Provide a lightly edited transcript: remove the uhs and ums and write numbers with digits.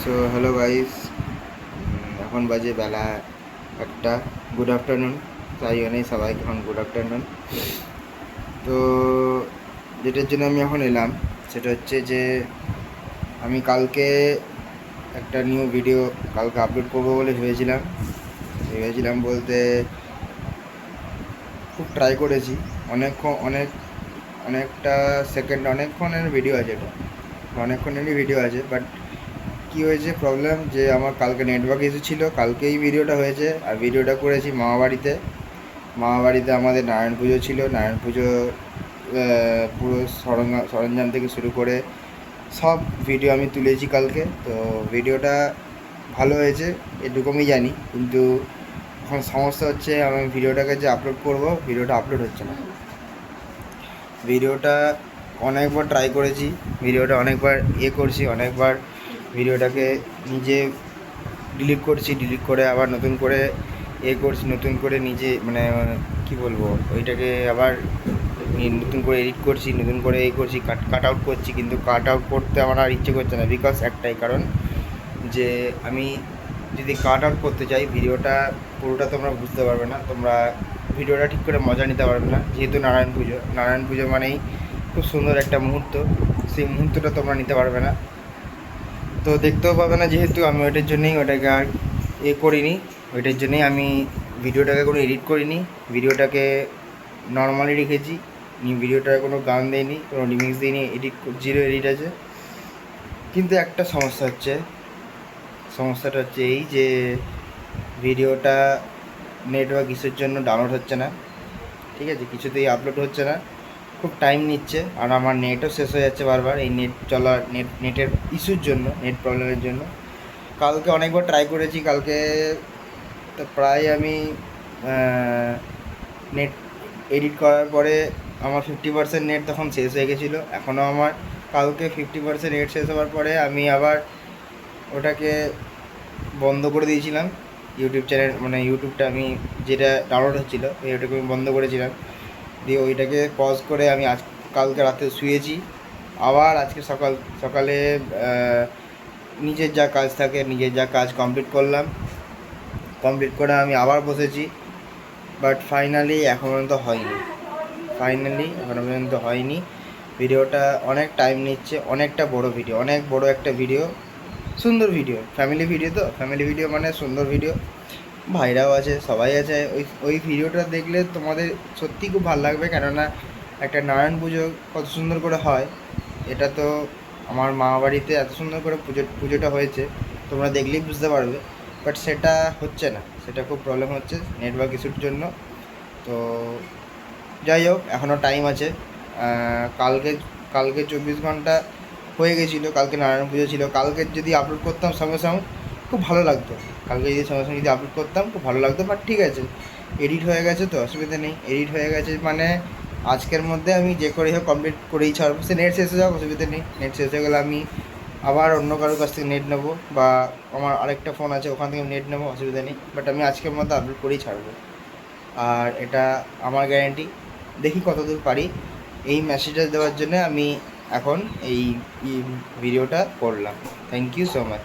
So hello guys, এখন বাজে বেলা একটা। Good afternoon. তাই জন্যই সবাইকে এখন গুড আফটারনুন। তো যেটার জন্য আমি এখন এলাম সেটা হচ্ছে যে আমি কালকে একটা নিউ ভিডিও কালকে আপলোড করবো বলে ভেবেছিলাম বলতে খুব ট্রাই করেছি। অনেকটা সেকেন্ড, অনেকক্ষণের ভিডিও আছে, এটা অনেকক্ষণেরই ভিডিও আছে। বাট কী হয়েছে প্রবলেম, যে আমার কালকে নেটওয়ার্ক ইস্যু ছিল। কালকেই ভিডিওটা হয়েছে, আর ভিডিওটা করেছি মামাবাড়িতে আমাদের নারায়ণ পুজো ছিল। নারায়ণ পুজো পুরো সরঞ্জাম থেকে শুরু করে সব ভিডিও আমি তুলেছি কালকে। তো ভিডিওটা ভালো হয়েছে এটুকু আমি জানি, কিন্তু এখন সমস্যা হচ্ছে আমি ভিডিওটাকে যে আপলোড করব, ভিডিওটা আপলোড হচ্ছে না। ভিডিওটা অনেকবার ট্রাই করেছি, ভিডিওটা অনেকবার করছি, অনেকবার ভিডিওটাকে নিজে ডিলিট করে আবার নতুন করে করছি, নতুন করে নিজে মানে কি বলবো, ওইটাকে আবার নতুন করে এডিট করছি, নতুন করে করছি, কাট আউট করছি, কিন্তু কাট আউট করতে আমার আর ইচ্ছে করছে না। বিকজ একটাই কারণ, যে আমি যদি কাট আউট করতে চাই ভিডিওটা পুরোটা তোমরা বুঝতে পারবে না, তোমরা ভিডিওটা ঠিক করে মজা নিতে পারবে না। যেহেতু নারায়ণ পুজো মানেই খুব সুন্দর একটা মুহূর্ত, সেই মুহূর্তটা তোমরা নিতে পারবে না, তো দেখতেও পাবে না। যেহেতু আমি ওইটার জন্যই ওটাকে আর করিনি, ওইটার জন্যই আমি ভিডিওটাকে কোনো এডিট করিনি, ভিডিওটাকে নর্মালি রেখেছি। ভিডিওটায় কোনো গান দেয়নি, কোনো রিমিক্স দিইনি, জিরো এডিট আছে। কিন্তু একটা সমস্যাটা হচ্ছে এই যে ভিডিওটা নেটওয়ার্ক ইস্যুর জন্য ডাউনলোড হচ্ছে না, ঠিক আছে, কিছুতেই আপলোড হচ্ছে না, খুব টাইম নিচ্ছে। আর আমার নেটও শেষ হয়ে যাচ্ছে বারবার, এই নেটের ইস্যুর জন্য, নেট প্রবলেমের জন্য। কালকে অনেকবার ট্রাই করেছি, কালকে তো প্রায় আমি নেট এডিট করার পরে আমার 50% নেট তখন শেষ হয়ে গেছিলো। এখনও আমার কালকে 50% নেট শেষ হওয়ার পরে আমি আবার ওটাকে বন্ধ করে দিয়েছিলাম। ইউটিউবটা আমি যেটা ডাউনলোড হচ্ছিলো ওইটাকে আমি বন্ধ করেছিলাম, দিয়ে ওইটাকে পজ করে আমি কালকে রাতে শুয়েছি। আবার আজকে সকালে নিজের যা কাজ থাকে, নিজের যা কাজ কমপ্লিট করে আমি আবার বসেছি। বাট ফাইনালি এখনও পর্যন্ত হয়নি। ভিডিওটা অনেক টাইম নিচ্ছে, অনেকটা বড় ভিডিও, অনেক বড় একটা ভিডিও, সুন্দর ভিডিও, ফ্যামিলি ভিডিও মানে সুন্দর ভিডিও। ভাইরাও আছে, সবাই আছে। ওই ভিডিওটা দেখলে তোমাদের সত্যি খুব ভালো লাগবে, কেননা একটা নারায়ণ পুজো কত সুন্দর করে হয়, এটা তো আমার মামাবাড়িতে এত সুন্দর করে পুজোটা হয়েছে, তোমরা দেখলেই বুঝতে পারবে। বাট সেটা হচ্ছে না, সেটা খুব প্রবলেম হচ্ছে নেটওয়ার্ক ইস্যুর জন্য। তো যাই হোক, এখনও টাইম আছে। কালকে 24 ঘন্টা হয়ে গেছিলো, কালকে নারায়ণ পুজো ছিল। কালকে যদি আপলোড করতাম সঙ্গে সঙ্গে খুব ভালো লাগতো, আপলোড করতাম খুব ভালো লাগতো। বাট ঠিক আছে, এডিট হয়ে গেছে তো অসুবিধা নেই। এডিট হয়ে গেছে মানে আজকের মধ্যে আমি যে করেই হোক কমপ্লিট করেই ছাড়বো। সে নেট শেষ হয়ে যাক, অসুবিধা নেই। নেট শেষ হয়ে গেলে আমি আবার অন্য কারোর কাছ থেকে নেট নেবো, বা আমার আরেকটা ফোন আছে ওখান থেকে নেট নেবো, অসুবিধা নেই। বাট আমি আজকের মধ্যে আপলোড করেই ছাড়বো, আর এটা আমার গ্যারেন্টি। দেখি কতদূর পারি। এই মেসেজটা দেওয়ার জন্য আমি এখন এই ভিডিওটা করলাম। Thank you so much.